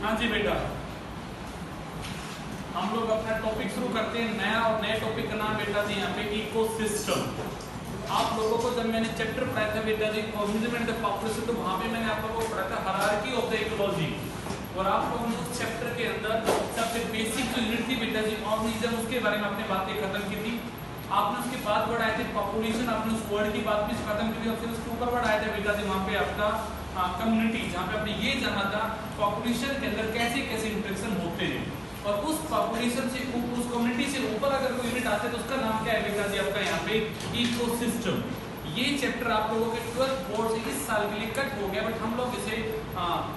हाँ जी बेटा, हम लोग अपना टॉपिक शुरू करते हैं नया, और नए टॉपिक का नाम बेटा जी यहाँ पे इकोसिस्टम। आप लोगों को जब मैंने चैप्टर पढ़ाया था बेटा जी ऑर्गेनिज्म एंड द पॉपुलेशन, तो वहाँ पे मैंने आप लोगों को पढ़ाया था हायरार्की ऑफ द इकोलॉजी, और आप लोगों ने उस चैप्टर के अंदर सबसे बेसिक जो यूनिट थी बेटा जी ऑर्गेनिज्म, उसके बारे में अपनी बातें खत्म की थी। आपने उसके बाद वर्ड आए थे पॉपुलेशन, आपने उस वर्ड की बात भी खत्म की थी, और फिर उसके ऊपर वर्ड आया था बेटा जी वहाँ पे आपका कम्युनिटी, जहाँ पे आपने ये जाना था पॉपुलेशन के अंदर कैसे कैसे इंटरेक्शन होते हैं, और उस पॉपुलेशन से उस कम्युनिटी से ऊपर अगर कोई यूनिट आते हैं तो उसका नाम क्या है बेटा जी आपका यहाँ पे इकोसिस्टम। ये चैप्टर आप लोगों के 12th बोर्ड से इस साल के लिए कट हो गया, बट हम लोग इसे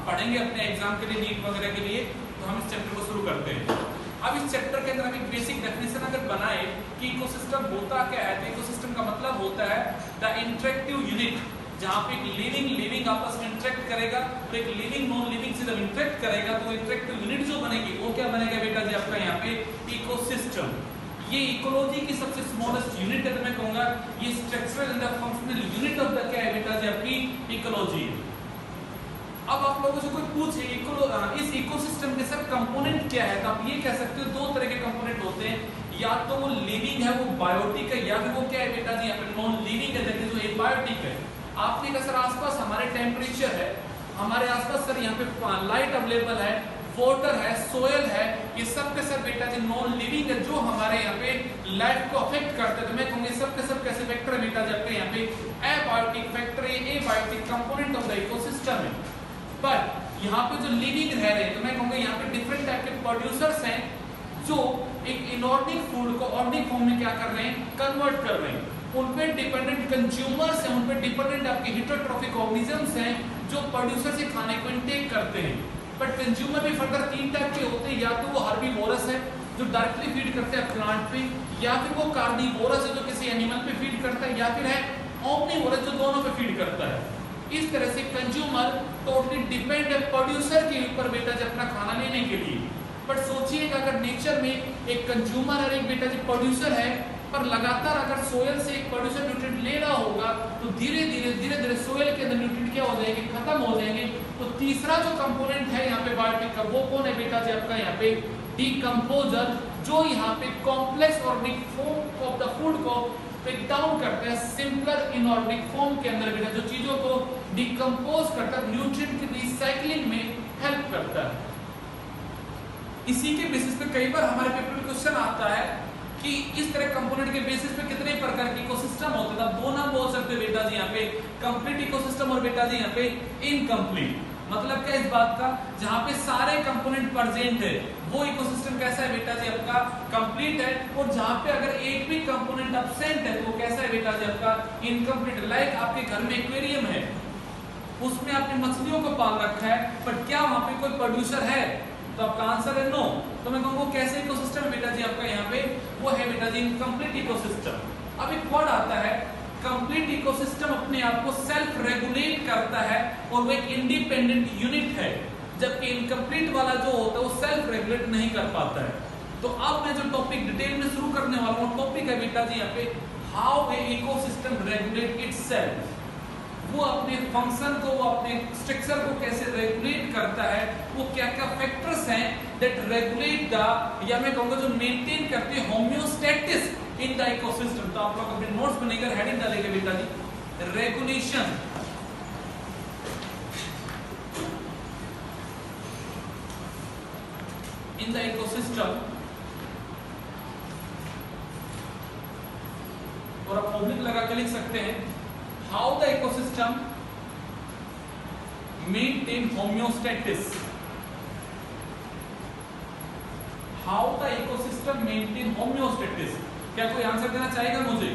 पढ़ेंगे अपने एग्जाम के लिए, नीट वगैरह के लिए, तो हम इस चैप्टर को शुरू करते हैं। अब इस चैप्टर के अंदर हम एक बेसिक डेफिनेशन अगर बनाए कि इकोसिस्टम होता क्या है, तो इकोसिस्टम का मतलब होता है द इंटरेक्टिव यूनिट, जहाँ पे एक लिविंग आपस में इंटरेक्ट करेगा, तो एक लिविंग नॉन लिविंग से जब इंटरेक्ट करेगा तो इंटरेक्टिव यूनिट जो बनेगी वो क्या बनेगा बेटा जी आपका यहाँ पे इकोसिस्टम। ये इकोलॉजी की सबसे स्मॉलेस्ट यूनिट है, तो मैं कहूंगा ये structural and functional unit of the क्या है बेटा जी आपकी इकोलॉजी। अब आप लोगों से कोई पूछे इस इकोसिस्टम के सब कंपोनेंट क्या है, तो आप ये कह सकते हो दो तरह के कंपोनेंट होते हैं, या तो वो लिविंग है, वो बायोटिक है, या फिर वो क्या है बेटा जी यहाँ पे नॉन लिविंग है, दैट इज वो एबायोटिक है। आपने कहा सर आसपास हमारे टेम्परेचर है, हमारे आसपास सर यहाँ पे लाइट अवेलेबल है, वाटर है, सोयल है, ये सब के सब बेटा जी नॉन लिविंग है, जो हमारे यहाँ पे लाइफ को अफेक्ट करते हैं, तो मैं कहूँगी सब के सब कैसे फैक्टर है बेटा जी आपके यहाँ पे abiotic factor, abiotic component of the ecosystem है। बट यहाँ पे जो लिविंग रह रहे हैं, तो मैं कहूँगा यहाँ पे डिफरेंट टाइप के प्रोड्यूसर्स हैं जो एक इनऑर्गेनिक फूड को ऑर्गेनिक फॉर्म में क्या कर रहे हैं, कन्वर्ट कर रहे हैं। उन पे डिपेंडेंट कंज्यूमर्स हैं, उन पे डिपेंडेंट आपके हेटेरोट्रॉफिक ऑर्गेनिजम्स हैं जो प्रोड्यूसर से खाने को इनटेक करते हैं। बट कंज्यूमर भी फर्दर तीन टाइप के होते हैं, या तो वो हर्बीवोरस है जो डायरेक्टली फीड करते हैं प्लांट पे, या फिर वो कार्निवोरस है जो किसी एनिमल पे फीड करता है, या फिर है ओमनीवोरस जो दोनों पे फीड करता है। इस तरह से कंज्यूमर टोटली डिपेंड है प्रोड्यूसर के ऊपर बेटा जी अपना खाना लेने के लिए। बट सोचिएगा अगर नेचर में एक कंज्यूमर और एक बेटा जी प्रोड्यूसर है, पर लगातार अगर सोयल से एक प्रोड्यूसर न्यूट्रिएंट ले रहा होगा तो धीरे धीरे सोयल के अंदर न्यूट्रिएंट क्या हो जाएंगे, खत्म हो जाएंगे। तो तीसरा जो कंपोनेंट है यहाँ पे बायोटिक का, वो कौन है बेटा जी आपका यहाँ पे डिकम्पोजर, जो यहाँ पे complex organic form of the food को ब्रेक डाउन करता है सिंपलर इनऑर्गेनिक फॉर्म के अंदर बेटा, जो चीजों को डिकम्पोज करता है, न्यूट्रिएंट की रिसाइकलिंग में हेल्प करता है। इसी के बेसिस पे कई बार हमारे पेपर में क्वेश्चन आता है कि इस तरह कंपोनेंट के बेसिस पे कितने प्रकार के इकोसिस्टम होते हैं। दो नाम बोल सकते हैं बेटा जी यहाँ पे कंप्लीट इकोसिस्टम और बेटा जी यहाँ पे इनकम्प्लीट। मतलब क्या इस बात का, जहाँ पे सारे कंपोनेंट प्रेजेंट है वो इकोसिस्टम कैसा है बेटा जी आपका कंप्लीट है, और जहाँ पे अगर एक भी कंपोनेंट एब्सेंट है तो वो कैसा है बेटा जी आपका इनकम्प्लीट। लाइक आपके घर में एक्वेरियम है, उसमें आपने मछलियों को पाल रखा है, बट क्या वहाँ पे कोई प्रोड्यूसर है, तो आपका आंसर है नो। तो मैं कहूँगा कैसे इकोसिस्टम है बेटा जी आपका यहाँ पे, वो है बेटा जी इनकम्प्लीट इकोसिस्टम। अब एक वर्ड आता है कंप्लीट इकोसिस्टम, अपने आप को सेल्फ रेगुलेट करता है और वो एक इंडिपेंडेंट यूनिट है, जबकि इनकम्प्लीट वाला जो होता है वो सेल्फ रेगुलेट नहीं कर पाता है। तो अब मैं जो टॉपिक डिटेल में शुरू करने वाला हूँ, टॉपिक है बेटा जी यहाँ पे how a ecosystem regulate itself. वो अपने फंक्शन को, वो अपने स्ट्रक्चर को कैसे रेगुलेट करता है, वो क्या क्या फैक्टर्स हैं दैट रेगुलेट द, या मैं कहूँगा जो मेंटेन करते हैं होम्योस्टैटिस इन द इकोसिस्टम। तो आप लोग अपने नोट्स बनाकर हेडिंग डालेंगे बेटा जी रेगुलेशन इन द इकोसिस्टम, और आप ऑब्लिक लगा के लिख सकते हैं how the ecosystem maintain homeostasis, how the ecosystem maintain homeostasis। क्या कोई आंसर देना चाहेगा मुझे?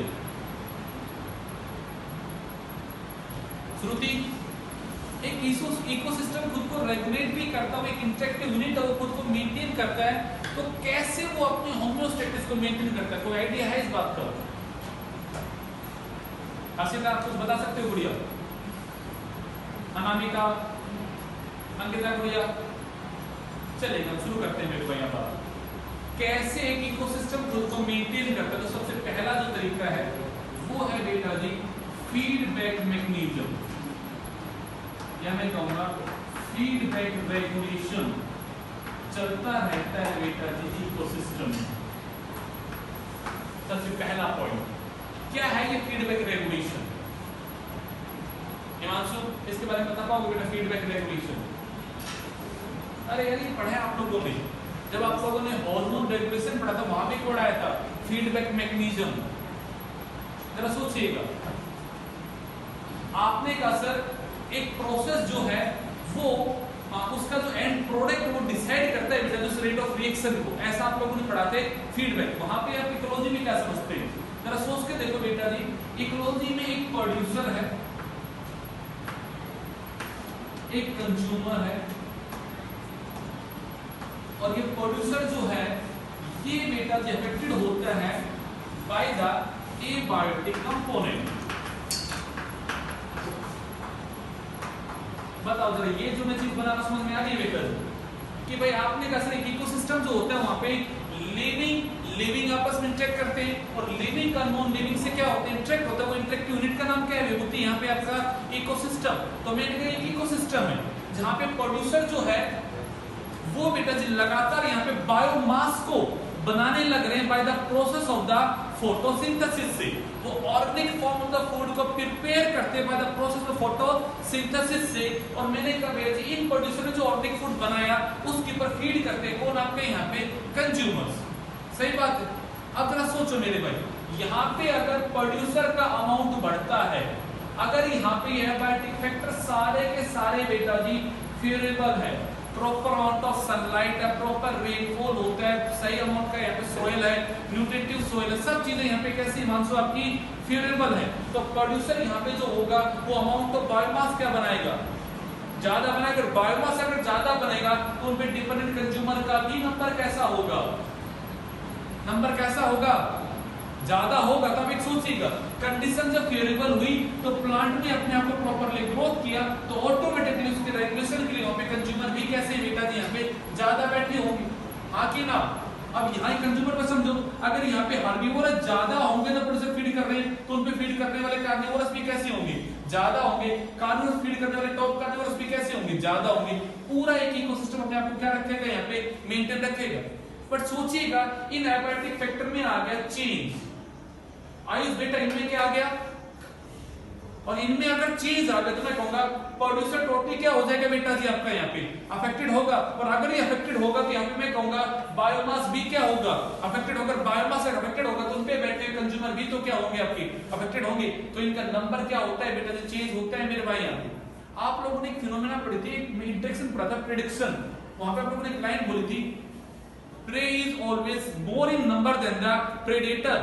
श्रुति, एक इकोसिस्टम खुद को रेगुलेट भी करता है, एक इंटरेक्टिव यूनिट है, वो खुद को मेंटेन करता है, तो कैसे वो अपने होम्योस्टेटिस को मेंटेन करता है? कोई आइडिया है इस बात का? हर्षिता आप कुछ बता सकते हो गुड़िया? अनामिका, अंकिता गुड़िया, चलेगा हम शुरू करते हैं मेरे को यहाँ पर। कैसे एक इकोसिस्टम खुद को मेंटेन करता है? तो सबसे पहला जो तरीका है वो है बेटा जी फीडबैक मैकेनिज्म, या मैं कहूँगा फीडबैक रेगुलेशन। चलता रहता है बेटा जी इकोसिस्टम में। सबसे पहला पॉइंट क्या है ये फीडबैक रेगुलेशन? हिमांशु इसके बारे में बता पाओगे बेटा फीडबैक रेगुलेशन? अरे यार ये पढ़ा है आप लोगों ने, जब आप लोगों ने हार्मोन रेगुलेशन पढ़ा था वहां भी पढ़ाया था फीडबैक मैकेनिज्म। जरा सोचिएगा, आपने कहा सर एक प्रोसेस जो है वो उसका जो एंड प्रोडक्ट वो डिसाइड करता है बेटा जो रेट ऑफ रिएक्शन को, ऐसा आप लोगों ने पढ़ा थे फीडबैक। वहां पे आप इकोलॉजी में क्या समझते हैं? जरा सोच के देखो बेटा जी, इकोलॉजी में एक प्रोड्यूसर है, एक कंज्यूमर है, और ये प्रोड्यूसर जो है ये बेटा जी अफेक्टेड होता है बाय द एबायोटिक कंपोनेंट। बताओ जरा ये जो मैं चीज बनाना समझ में आ रही है बेटा कि भाई आपने कहा सर एक इकोसिस्टम जो होता है वहां पे लिविंग आपस में इंटरेक्ट करते हैं, और लिविंग का नॉन लिविंग से क्या होता है इंटरेक्ट होता है। वो इंटरेक्टिव यूनिट का नाम क्या है विभूति? यहाँ पे आपका इकोसिस्टम। तो मैंने कहा एक इकोसिस्टम है जहाँ पे प्रोड्यूसर जो है वो बेटा जी लगातार यहाँ पे बायोमास को बनाने लग रहे हैं by the process of the photosynthesis से। वो organic form of the food को प्रिपेयर करते हैं by the process of photosynthesis से। और मैंने कहा बेटा जी इन प्रोड्यूसर ने जो ऑर्गेनिक फूड बनाया उसके ऊपर फीड करते हैं कौन? आपके यहाँ पे कंज्यूमर्स। सही बात है। अब जरा सोचो मेरे भाई, यहाँ पे अगर प्रोड्यूसर का अमाउंट बढ़ता है, अगर यहाँ पे एबायोटिक फैक्टर सारे के सारे बेटा जी फेवरेबल है, प्रॉपर अमाउंट ऑफ सनलाइट है, प्रॉपर रेनफॉल होता है, सही अमाउंट का यहाँ पे सोइल है, न्यूट्रिटिव सोइल है, सब चीजें यहाँ पे कैसी मानसो आपकी फेवरेबल है, तो प्रोड्यूसर यहाँ पे जो होगा वो अमाउंट ऑफ बायोमास क्या बनाएगा? ज्यादा बनाएगा। बायोमास अगर ज्यादा बनेगा तो उन पे डिपेंडेंट कंज्यूमर का भी नंबर कैसा होगा? नंबर कैसा होगा? ज्यादा होगा। तब एक सोचिएगा, कंडीशन जब फेवरेबल हुई तो प्लांट ने अपने आप को प्रॉपर्ली ग्रोथ किया, तो ऑटोमेटिकली उसके रेगुलेशन के लिए वहां पे कंज्यूमर भी कैसे बेटा जी यहाँ पे ज्यादा बैठे होंगे, हाँ कि ना? अब यहाँ कंज्यूमर को समझो, अगर यहाँ पे हर्बीवोरस ज्यादा होंगे ना प्रोड्यूसर फीड कर रहे हैं, तो उन पे फीड करने वाले कार्निवोरस भी कैसे होंगे? ज्यादा होंगे। कार्निवोरस फीड करने वाले टॉप कार्निवोरस भी कैसे होंगे? ज्यादा होंगे। पूरा एक इकोसिस्टम अपने आप को क्या रखेगा? यहाँ पे मेंटेन रखेगा। बट सोचिएगा इन एबायोटिक फैक्टर में आ गया चेंज। आयुष बेटा इनमें क्या आ गया? और इनमें अगर चेंज आ गया तो मैं कहूंगा प्रोड्यूसर टोटली क्या हो जाएगा बेटा जी आपका यहाँ पे अफेक्टेड होगा। और अगर ये अफेक्टेड होगा तो यहाँ पे मैं कहूंगा बायोमास भी क्या होगा? अफेक्टेड होगा। बायोमास अगर अफेक्टेड होगा तो उन पे बैठे कंज्यूमर भी तो क्या होंगे? आपके अफेक्टेड होंगे। तो इनका नंबर क्या होता है बेटा जी? चेंज होता है मेरे भाई। यहाँ पे आप लोगों ने एक फिनोमेना पढ़ी थी, इंटरेक्शन पढ़ा था, प्रेडिक्शन। वहां पे आप लोगों ने एक लाइन बोली थी, prey is always more in number than the predator.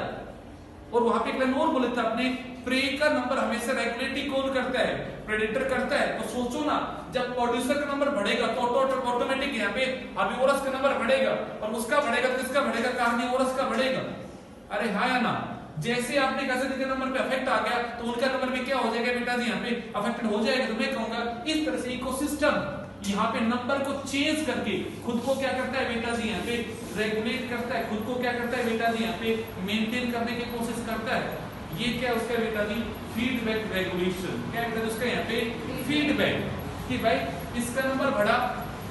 और वहां पे एक लाइन और बोले थे आपने, प्रे का नंबर हमेशा रेगुलेट ही कौन करता है? प्रेडेटर करता है। तो सोचो ना, जब प्रोड्यूसर का नंबर बढ़ेगा तो ऑटोमेटिक यहाँ पे हर्बीवोरस का नंबर बढ़ेगा, और उसका बढ़ेगा तो किसका बढ़ेगा? कार्निवोरस का बढ़ेगा। अरे हाँ या ना? जैसे आपने कहा जिनके नंबर पे अफेक्ट आ गया तो उनका नंबर भी क्या हो जाएगा बेटा जी? यहाँ पे अफेक्टेड हो जाएगा। तो मैं कहूंगा इस तरह से इकोसिस्टम यहाँ पे नंबर को चेंज करके खुद को क्या करता है बेटा जी? यहाँ पे रेगुलेट करता है, खुद को क्या करता है बेटा जी? यहाँ पे मेंटेन करने की कोशिश करता है। ये क्या उसका बेटा जी? Feedback regulation. क्या बेटा उसका यहाँ पे? फीडबैक। कि भाई इसका नंबर बढ़ा,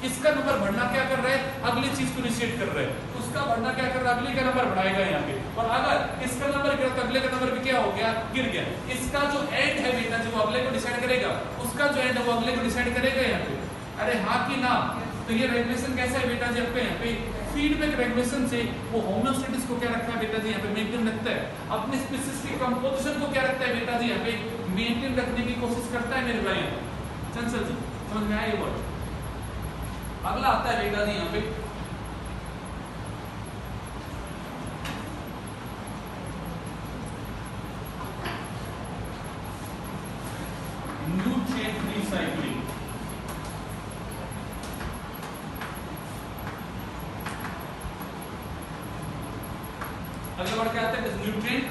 इसका नंबर बढ़ना क्या कर रहा है? अगली चीज को इनिशिएट कर रहा है। उसका बढ़ना क्या कर रहा है? अगले का नंबर बढ़ाएगा यहाँ पे। और अगर इसका नंबर गिरा तो अगले का नंबर भी क्या हो गया? गिर गया। इसका जो एंड है बेटा जी वो अगले को डिसाइड करेगा, उसका जो एंड है वो अगले को डिसाइड करेगा यहाँ पे। अरे हाँ कि ना? तो ये रेगुलेशन कैसा है बेटा जी आपके यहाँ पे? फीडबैक रेगुलेशन से वो होम्योस्टेसिस को क्या रखता है बेटा जी? यहाँ पे मेंटेन रखता है। अपने स्पीशीज की कंपोजिशन को क्या रखता है बेटा जी? यहाँ पे मेंटेन रखने की कोशिश करता है मेरे भाई। चंचल जी समझ में आया ये वर्ड? अगला आता है बेटा जी यहाँ पे न्यूट्रिएंट रिसाइक्लिंग। अगला वर्ड क्या आता है? न्यूट्रिएंट।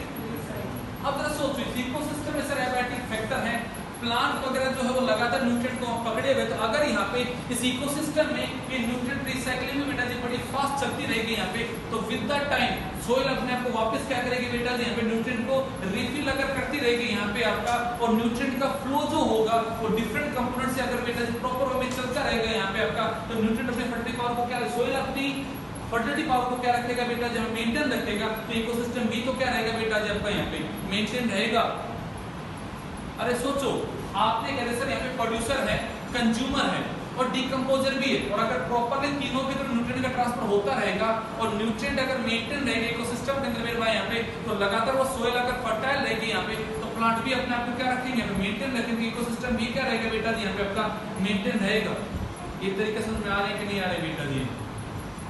अब जरा सोचो, इकोसिस्टम में सर एबायोटिक फैक्टर है, प्लांट वगैरह जो है वो लगातार न्यूट्रिएंट को पकड़े हुए, तो अगर यहाँ पे इस इकोसिस्टम में ये न्यूट्रिएंट रिसाइकलिंग में बेटा जी बड़ी फास्ट चलती रहेगी यहाँ पे, तो विद द टाइम सोइल अपने आप को वापस क्या करेगी बेटा जी यहाँ पे न्यूट्रिएंट को रिफिल अगर करती रहेगी यहाँ पे आपका, और न्यूट्रिएंट का फ्लो जो होगा वो डिफरेंट कंपोनेंट से अगर बेटा जी प्रॉपर वे में चलता रहेगा यहाँ पे आपका, तो न्यूट्रिएंट अपने फर्टिलिटी पावर को क्या, सोइल अपनी फर्टिलिटी पावर को क्या रखेगा बेटा जी मेंटेन रखेगा, तो इकोसिस्टम भी तो क्या रहेगा बेटा जी आपका यहाँ पे मेंटेन रहेगा। अरे सोचो, आपने कह रहे सर यहाँ पे प्रोड्यूसर है, कंज्यूमर है और डिकम्पोजर भी है, और अगर प्रॉपर्ली तीनों के तरफ न्यूट्रिएंट का ट्रांसफर होता रहेगा और न्यूट्रिएंट अगर मेंटेन रहेगा इकोसिस्टम के अंदर मेरे भाई यहाँ पे, तो लगातार वो सोइल अगर फर्टाइल रहेगी यहाँ पे, तो प्लांट भी अपने आप को क्या रखेंगे यहाँ पे मेंटेन रखेंगे, इकोसिस्टम भी क्या रहेगा बेटा जी यहाँ पे आपका मेंटेन रहेगा। ये तरीके समझ में आ रहे हैं कि नहीं आ रहे बेटा जी?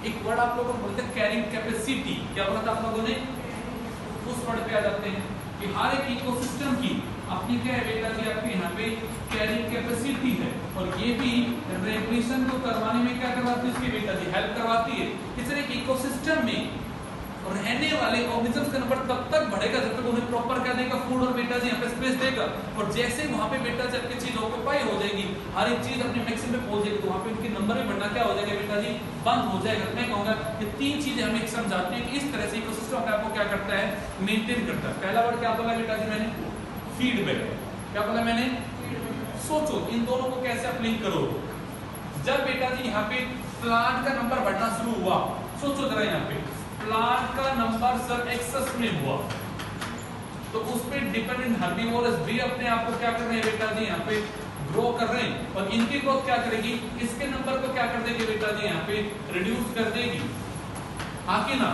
एक वर्ड आप लोगों को बोलते हैं कैरिंग कैपेसिटी, क्या बोला था आप लोगों ने? उस वर्ड पे आ जाते हैं कि हर एक इकोसिस्टम की अपनी क्या है बेटा जी आपके यहाँ पे कैरिंग कैपेसिटी है, और ये भी रेगुलेशन को करवाने में क्या करवाती है उसकी बेटा जी हेल्प करवाती है। इस तरह एक इकोसिस्टम में रहने वाले ऑर्गेनिजम्स का नंबर तब तक बढ़ेगा जब तक उन्हें प्रॉपर क्या देगा, फूड और बेटा जी यहाँ पे स्पेस देगा, और जैसे वहां पे बेटा जी आपकी चीज ऑक्यूपाई हो जाएगी, हर एक चीज अपने मैक्सिमम पे पहुंच जाएगी, तो वहां पे उनके नंबर में बढ़ना क्या हो जाएगा बेटा जी बंद हो जाएगा। मैं कहूंगा ये तीन चीजें हमें समझाती है कि इस तरह से इकोसिस्टम अपने आप को क्या करता है मेंटेन करता है। पहला वर्ड क्या बोला बेटा जी मैंने? फीडबैक। क्या बोला मैंने? सोचो इन दोनों को कैसे आप लिंक करो। जब बेटा जी यहाँ पे प्लांट का नंबर बढ़ना शुरू हुआ, सोचो जरा यहाँ पे प्लांट का नंबर सर एक्सेस में हुआ, तो उस पे डिपेंडेंट हर्बीवोरस भी अपने आप को क्या कर रहे हैं बेटा जी यहाँ पे ग्रो कर रहे हैं, और इनकी ग्रोथ क्या करेगी, इसके नंबर को क्या कर देगी बेटा जी यहाँ पे रिड्यूस कर देगी, हाँ कि ना?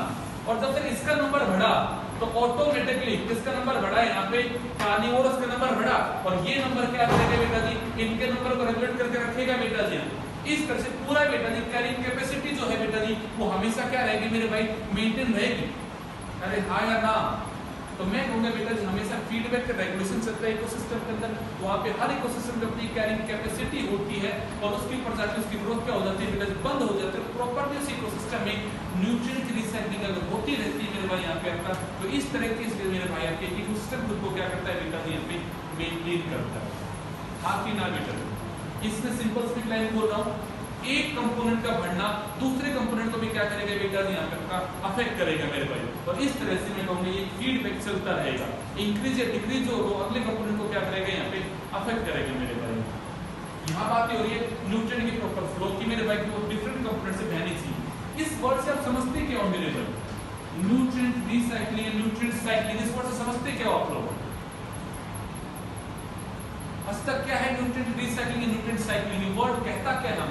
और जब तक इसका नंबर बढ़ा तो ऑटोमेटिकली किसका नंबर बढ़ा है यहाँ पे, कार्निवोरस का नंबर बढ़ा, और ये नंबर क्या करेगा बेटा जी इनके नंबर को रेगुलेट करके रखेगा बेटा जी। इस तरह से पूरा बेटा जी कैरिंग कैपेसिटी जो है बेटा जी वो हमेशा क्या रहेगी मेरे भाई मेंटेन रहेगी। अरे हाँ या ना? तो मैं कहूंगा बेटा जी हमेशा फीडबैक का रेगुलेशन चलता है इकोसिस्टम के अंदर, वहाँ पे हर इकोसिस्टम की अपनी कैरिंग कैपेसिटी होती है, और उसके ऊपर जाकर उसकी ग्रोथ क्या हो जाती है बेटा जी बंद हो जाती है। प्रॉपर्ली उस इकोसिस्टम में न्यूट्रिएंट की रिसाइक्लिंग अगर होती रहती है मेरे भाई यहाँ पे आपका, तो इस तरह के मेरे भाई आपके इकोसिस्टम खुद को क्या करता है बेटा जी यहाँ पे मेंटेन करता है। हाँ कि ना बेटा? इसमें सिंपल स्पीड लाइन बोल रहा हूँ, एक कंपोनेंट का बढ़ना दूसरे कंपोनेंट को भी क्या करेगा बेटा जी यहाँ पे आपका अफेक्ट करेगा मेरे भाई, और इस तरह से मैं कहूँगा ये फीडबैक चलता रहेगा, इंक्रीज या डिक्रीज जो हो अगले कंपोनेंट को क्या करेगा यहाँ पे अफेक्ट करेगा मेरे भाई। यहाँ बात हो रही है न्यूट्रिएंट की प्रॉपर फ्लो की मेरे भाई, वो डिफरेंट कंपोनेंट से बहनी चाहिए। इस वर्ड से आप समझते क्या हो मेरे भाई? न्यूट्रिएंट रिसाइक्लिंग, न्यूट्रिएंट साइक्लिंग, इस वर्ड से समझते क्या हो आप लोग? आज तक क्या है nutrient recycling, nutrient cycling, word कहता क्या है?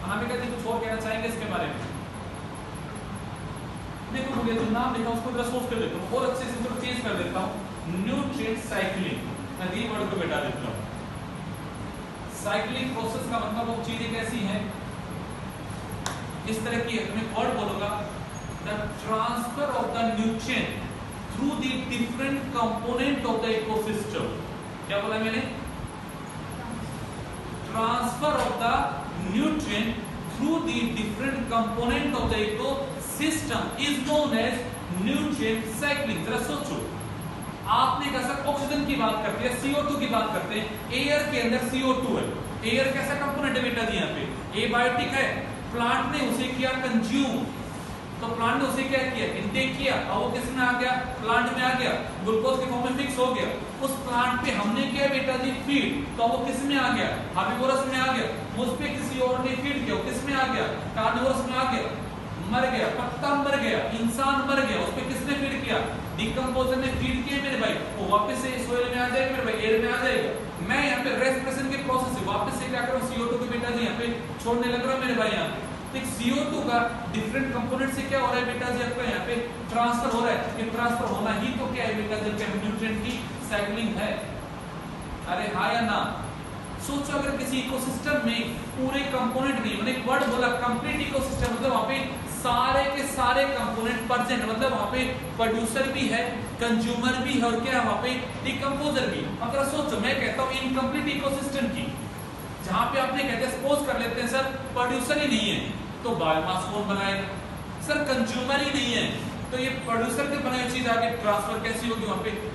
अनामिका जी कुछ और कहना चाहेंगे इसके बारे में? देखो मुझे जो नाम लिखा उसको जरा सोच कर देता हूँ और अच्छे से चेंज कर देता हूँ। न्यूट्रिएंट साइक्लिंग, मैं दी वर्ड को बैठा देता हूँ। साइक्लिंग प्रोसेस का मतलब वो चीज एक ऐसी है, इस तरह की मैं वर्ड बोलूंगा, the transfer of the nutrient through the different component of the ecosystem. क्या बोला मैंने? Transfer of the nutrient through the different component of the ecosystem is known as nutrient cycling। जरा सोचो, आपने कहा सर ऑक्सीजन की बात करते हैं, CO2 की बात करते हैं, एयर के अंदर CO2 है, एयर कैसा कंपोनेंट है बेटा जी यहाँ पे? एबायोटिक है, प्लांट ने उसे किया कंज्यूम, तो प्लांट ने उसे क्या किया इनटेक किया, और वो किस में आ गया? प्लांट में आ गया, ग्लूकोज के फॉर्म में फिक्स हो गया। उस प्लांट पे हमने किया बेटा जी फीड, तो वो किस में आ गया? हर्बीवोरस में आ गया। मुझ पे किसी और ने फीड किया, किस में आ गया? कार्निवोरस में आ गया, मर गया, पत्ता मर गया, इंसान मर गया, उस पे किसने फीड किया? डिकम्पोजर ने फीड किया मेरे भाई, वो वापस से सोइल में आ जाएगा मेरे भाई, एयर में आ जाएगा। मैं यहाँ पे रेस्पिरेशन के प्रोसेस से वापस से क्या कर रहा हूँ, CO2 को बेटा जी यहाँ पे छोड़ने लग रहा हूँ मेरे भाई। यहाँ पे CO2 का डिफरेंट कंपोनेंट से क्या हो रहा है बेटा जी आपका यहाँ पे ट्रांसफर हो रहा है। ये ट्रांसफर होना ही तो क्या है बेटा जी न्यूट्रिएंट की साइक्लिंग है। अरे हाँ या ना? सोचो अगर किसी इकोसिस्टम में पूरे कंपोनेंट नहीं, मैंने एक वर्ड बोला कंप्लीट इकोसिस्टम, मतलब वहां पे सारे के सारे कंपोनेंट प्रेजेंट, मतलब वहां पे प्रोड्यूसर भी है, कंज्यूमर भी है, और क्या वहां पे डिकम्पोजर भी। अगर सोचो मैं कहता हूँ इनकम्प्लीट इकोसिस्टम की, जहां पे आपने कहते हैं सपोज कर लेते हैं सर प्रोड्यूसर ही नहीं है, तो बायोमास कौन बनाएगा? सर कंज्यूमर ही नहीं है, तो ये प्रोड्यूसर के बनाई चीज आगे ट्रांसफर कैसी होगी?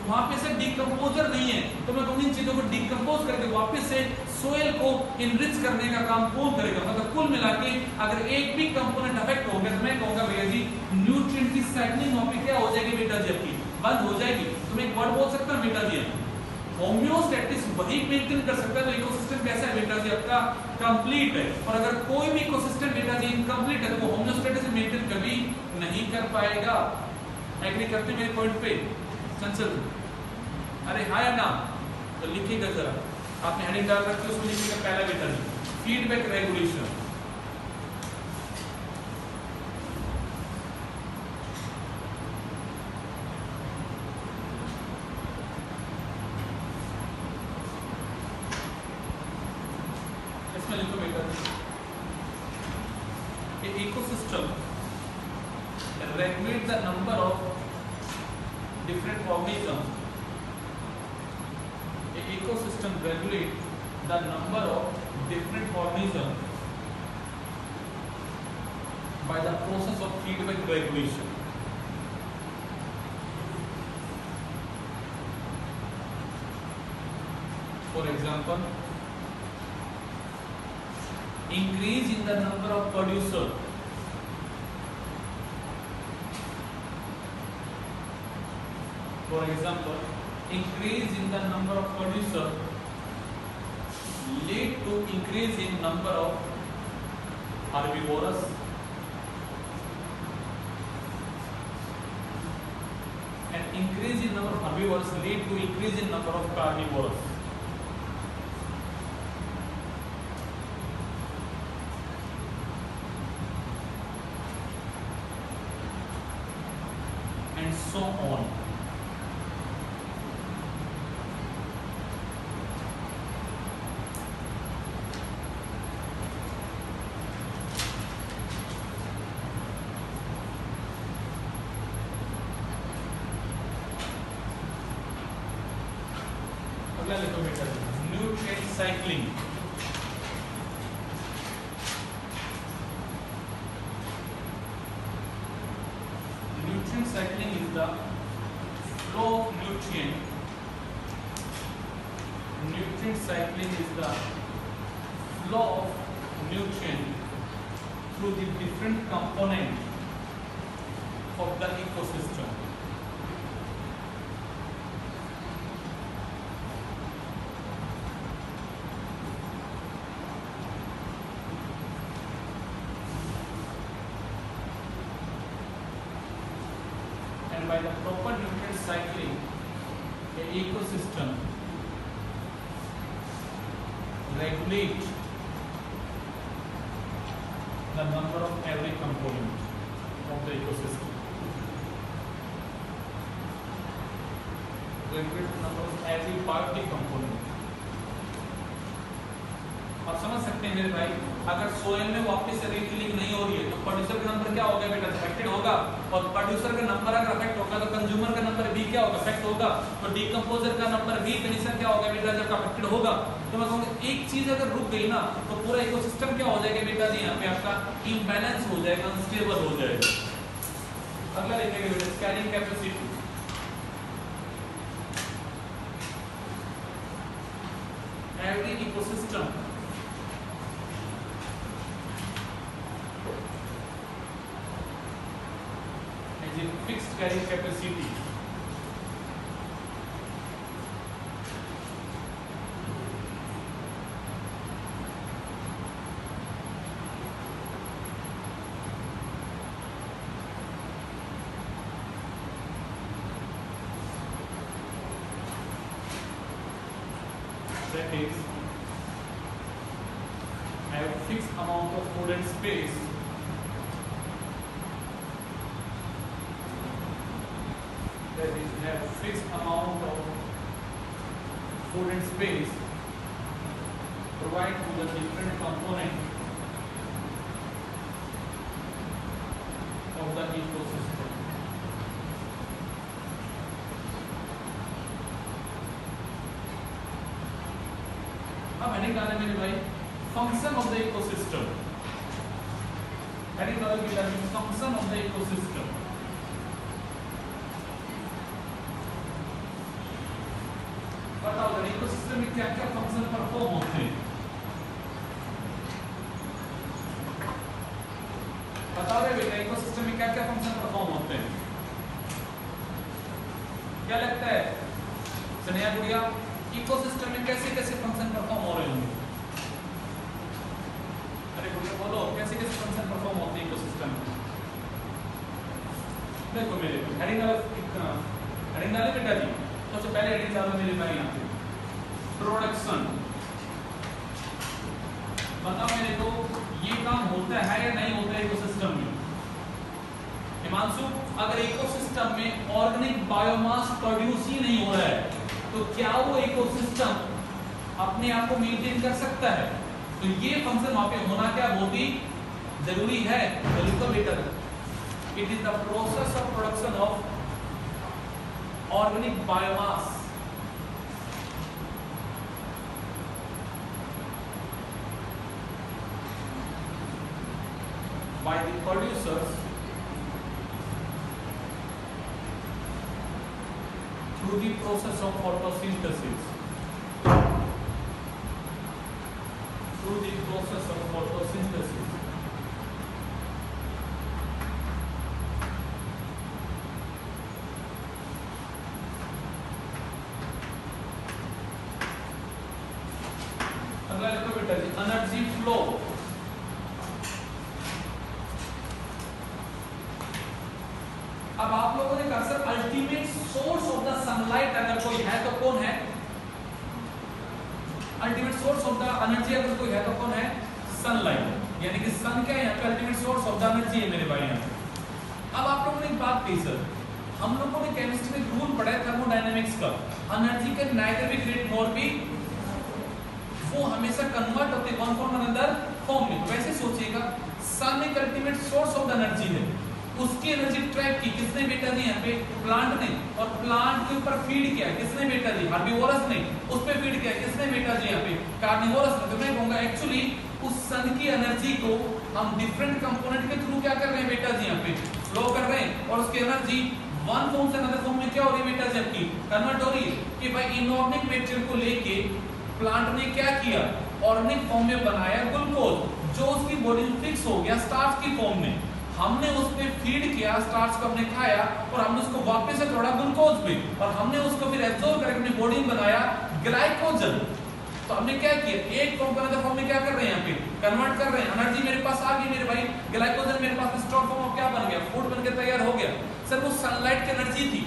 वहां पे सर डिकम्पोजर नहीं है, तो मैं कहूँ इन चीजों को डिकम्पोज करके वापस से सोइल को इनरिच करने का काम कौन करेगा? मतलब कुल मिला के अगर एक भी कंपोनेंट अफेक्ट हो गया तो मैं कहूंगा भैया जी न्यूट्रिएंट की साइक्लिंग वहां पे क्या हो जाएगी बेटा जी? आपकी बंद हो जाएगी। तो मैं एक वर्ड बोल सकता हूं बेटा जी, होम्योस्टैटिस वही मेंटेन कर सकता है तो इकोसिस्टम कैसा है बेटा जी? आपका कंप्लीट है। और अगर कोई भी इकोसिस्टम बेटा जी इनकम्प्लीट है तो वो होम्योस्टैटिस मेंटेन कभी नहीं कर पाएगा। एग्री करते मेरे पॉइंट पे? चंचल अरे हाँ या ना? तो लिखिएगा जरा, आपने हेडिंग डाल रखी है उसमें लिखिएगा पहला बेटा जी फीडबैक रेगुलेशन। इसमें लिखो बेटा ecosystem regulate the number of different organisms. A ecosystem regulate the number of different organisms by the process of feedback regulation. For example, increase in the number of producers. For example, increase in the number of producers lead to increase in number of herbivores and increase in number of herbivores lead to increase in number of carnivores. And so on. अगला लिखो बेटा nutrient cycling. Nutrient cycling is the flow of nutrient. Nutrient cycling is the flow of nutrient through the different components of the ecosystem. And by the proper nutrient cycling, the ecosystem regulates the number of every component of the ecosystem. Regulate the number of every part of the component. आप समझ सकते हैं मेरे भाई, अगर soil में वापस से रिफिलिंग नहीं हो रही है तो प्रोड्यूसर का नंबर क्या होगा बेटा? अफेक्टेड होगा। और प्रोड्यूसर का नंबर अगर अफेक्ट होगा तो कंज्यूमर का नंबर भी क्या होगा? अफेक्ट होगा। तो डिकम्पोजर का नंबर भी कंडीशन क्या होगा बेटा जब अफेक्टेड होगा? तो मैं कहूँगा एक चीज अगर रुक गई ना तो पूरा इकोसिस्टम क्या हो जाएगा बेटा जी? यहाँ पे आपका इम्बैलेंस हो जाएगा, अनस्टेबल हो जाएगा। अगला लिखेंगे बेटा carrying capacity. Every ecosystem fixed carrying capacity. That is, I have fixed amount of food and space that is have fixed amount of food and space provide to the different component of the ecosystem. अब heading डालें मेरे भाई function of the ecosystem. Heading डालो बेटा जी function of the ecosystem. बताओ जरा ecosystem में क्या क्या फंक्शन परफॉर्म होते हैं, बताओ रे बेटा इकोसिस्टम में क्या क्या फंक्शन परफॉर्म होते हैं, क्या लगता है सनिया गुड़िया इकोसिस्टम में कैसे कैसे फंक्शन परफॉर्म हो रहे होंगे? अरे गुड़िया बोलो कैसे कैसे फंक्शन परफॉर्म होते हैं इकोसिस्टम में? देखो मेरे हेडिंग डाले बेटा जी, सबसे पहले हेडिंग डालो मेरे भाई यहाँ पे प्रोडक्शन। बताओ मेरे को ये काम होता है या नहीं होता है इकोसिस्टम में? हिमांशु अगर इकोसिस्टम में ऑर्गेनिक बायोमास प्रोड्यूस ही नहीं हो रहा है तो क्या वो इकोसिस्टम अपने आप को मेंटेन कर सकता है? तो ये फंक्शन वहां पे होना क्या बहुत ही जरूरी है। तो बेटा it is the process of production of organic biomass by the producers through the process of photosynthesis. Through the process of photosynthesis. अगला लिखो बेटा जी एनर्जी फ्लो। अब आप लोगों ने कहा sir ultimate source of the sunlight अगर कोई है तो कौन है? Ultimate source of the energy अगर कोई है तो कौन है? सनलाइट। यानी कि सन क्या है यहाँ पे ultimate source of the energy है मेरे भाई यहाँ पे। अब आप लोगों ने एक बात कही सर, हम लोगों ने केमिस्ट्री में रूल पढ़ा है थर्मोडायनेमिक्स का, energy can neither be created nor be, वो हमेशा कन्वर्ट होते हैं वन फॉर्म अनदर फॉर्म में। वैसे सोचिएगा सन एक ultimate source of the energy है, उसकी एनर्जी ट्रैप की किसने बेटा जी यहाँ पे? प्लांट ने। और प्लांट के ऊपर फीड किया किसने बेटा जी? हर्बिवोरस ने। उस पे फीड किया किसने बेटा जी यहाँ पे? कार्निवोरस ने। तो मैं कहूंगा एक्चुअली उस सन की एनर्जी को हम डिफरेंट कंपोनेंट के थ्रू क्या कर रहे हैं बेटा जी यहाँ पे? फ्लो कर रहे हैं। और उसकी एनर्जी वन फॉर्म से अनदर फॉर्म में क्या हो रही है बेटा जी आपकी? कन्वर्ट हो रही है। कि भाई इनऑर्गेनिक मटेरियल को लेके प्लांट ने क्या किया? ऑर्गेनिक फॉर्म में बनाया ग्लूकोज, जो उसकी बॉडी में फिक्स हो गया स्टार्च की फॉर्म में। हमने उस पे फीड किया, स्टार्च को हमने खाया और हमने उसको वापस से थोड़ा ग्लूकोज पे, और हमने उसको फिर एब्जॉर्ब करके अपनी बॉडी में बनाया ग्लाइकोजन। तो हमने क्या किया? एक फॉर्म का फॉर्म में क्या कर रहे हैं यहाँ पे? कन्वर्ट कर रहे हैं। एनर्जी मेरे पास आ गई मेरे भाई, ग्लाइकोजन मेरे पास स्टोर फॉर्म में क्या बन गया? फूड बन के तैयार हो गया। सर वो सनलाइट की एनर्जी थी,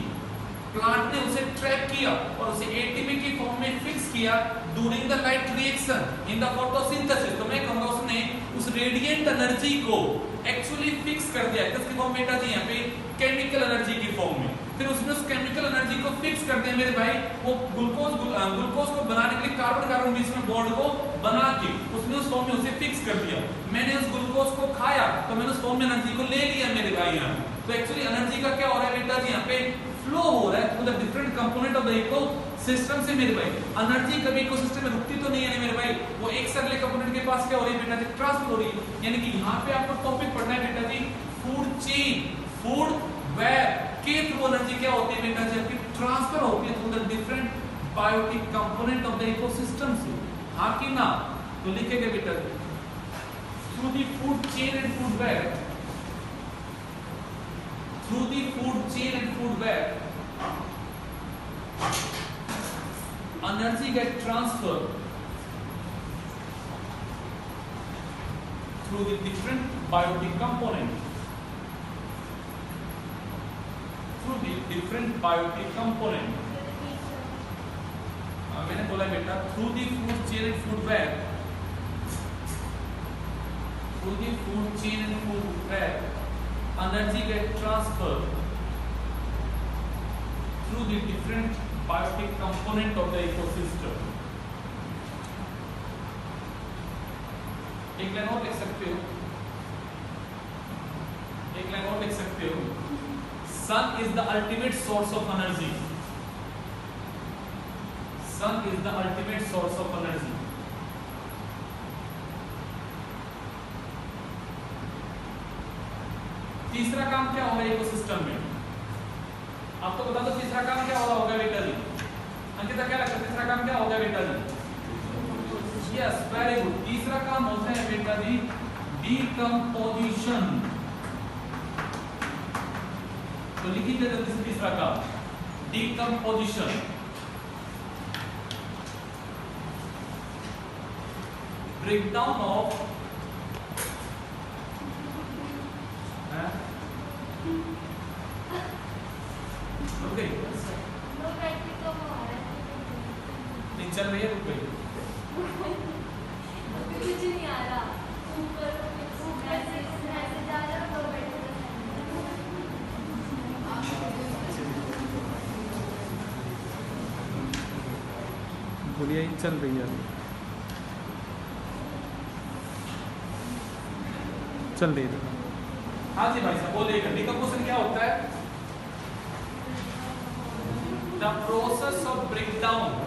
प्लांट ने उसे ट्रैप किया और उसे एटीपी की फॉर्म में फिक्स किया during the light reaction in the photosynthesis. तो मैं कहूंगा उसने उस रेडिएंट एनर्जी को एक्चुअली फिक्स कर दिया किसकी फॉर्म बेटा जी यहाँ पे? केमिकल एनर्जी की फॉर्म में। फिर उसने उस केमिकल एनर्जी को फिक्स कर दिया मेरे भाई, वो ग्लूकोज को बनाने के लिए कार्बन कार्बन बीच में बॉन्ड को बना के उसने उस फॉर्म में उसे फिक्स कर दिया। मैंने उस ग्लूकोज को खाया तो मैंने उस फॉर्म में एनर्जी को ले लिया मेरे भाई यहाँ। तो एक्चुअली एनर्जी का क्या हो रहा है बेटा जी यहाँ पे? फ्लो हो रहा है through the different component of the ecosystem से मेरे भाई। एनर्जी कभी इकोसिस्टम में रुकती तो नहीं है मेरे भाई, वो एक से अगले कंपोनेंट के पास क्या हो रही है बेटा जी? ट्रांसफर हो रही है। यानी कि यहाँ पे आपको टॉपिक पढ़ना है बेटा जी फूड चेन, फूड वेब के थ्रू एनर्जी क्या होती है बेटा जी आपकी? ट्रांसफर होती है through the different biotic component of the ecosystem से। हाँ कि ना? तो लिखेंगे बेटा जी through the food chain and food web, through the food chain and food web, energy get transferred through the different biotic component, through the different biotic component। मैंने बोला बेटा through the food chain and food web, through the food chain and food web energy get transferred through the different biotic component of the ecosystem। एक line और लिख सकते हो, एक line और लिख सकते हो, sun is the ultimate source of energy, sun is the ultimate source of energy। तीसरा काम क्या होगा इकोसिस्टम में? आपको बता दो तीसरा काम क्या होगा बेटा जी? अंकिता क्या लगता है तीसरा काम क्या होगा बेटा जी? Yes, very good. तीसरा काम होता है बेटा जी डीकंपोजिशन। तो लिखिए जल्दी से तीसरा काम डीकंपोजिशन। ब्रेकडाउन ऑफ नहीं चल रही है, रुक गई। कुछ नहीं आ रहा ऊपर ऐसे जा रहा तो बैठे बोलिए चल रही है, चल रही है। हाँ जी भाई साहब बोलिएगा। डिकम्पोजिशन क्या होता है? The process of breakdown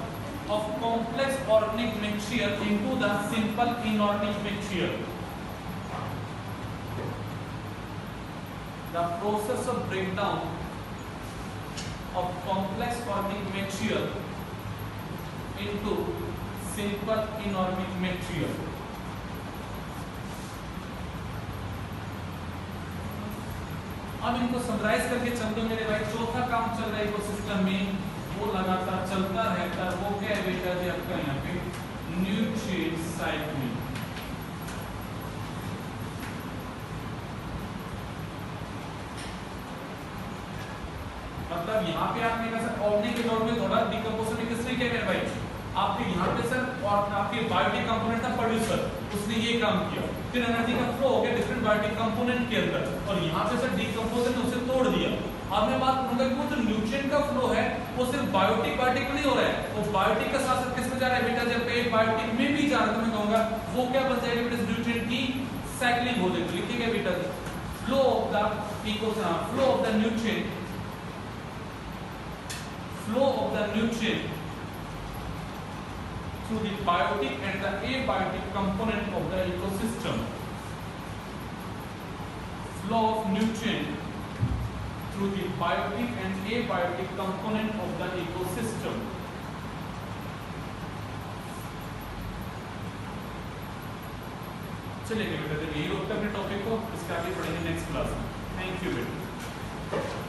of complex organic mixture into the simple inorganic mixture. The process of breakdown of complex organic mixture into simple inorganic mixture. अब इनको समराइज करके चल दो मेरे भाई। चौथा काम चल रहा है इकोसिस्टम में, वो लगातार चलता रहता है। वो क्या है बेटा जी आपका यहाँ पे न्यूट्रिएंट साइकिल। मतलब यहाँ पे आपने कहा सर ऑर्गेनिक के तौर पे थोड़ा डिकम्पोजिशन किसने किया मेरे भाई? आपके यहाँ पे सर और आपके बायोटिक कंपोनेंट था प्रोड्यूसर, उसने ये काम किया। फिर एनर्जी का फ्लो हो गया डिफरेंट बायोटिक कंपोनेंट के अंदर, और यहाँ पे सर डिकम्पोजिशन ने उसे तोड़ दिया। अब मैं बात करूंगा कि वो जो न्यूट्रिएंट का फ्लो है वो सिर्फ बायोटिक नहीं हो रहा है, वो बायोटिक का साथ साथ किसमें जा रहा है बेटा? जब एक बायोटिक में भी जा रहा है तो मैं कहूंगा वो क्या बन जाएगा बेटा? न्यूट्रिएंट की साइक्लिंग हो जाएगी। लिखिएगा बेटा flow of the ecosystem, flow of the nutrient, flow of the nutrient through the biotic and the abiotic component of the ecosystem. Flow of nutrient through the biotic and abiotic component of the ecosystem. चलिए बेटा यही रोकते हैं अपने topic को, इसका आगे पढ़ेंगे नेक्स्ट क्लास में। थैंक यू बेटा।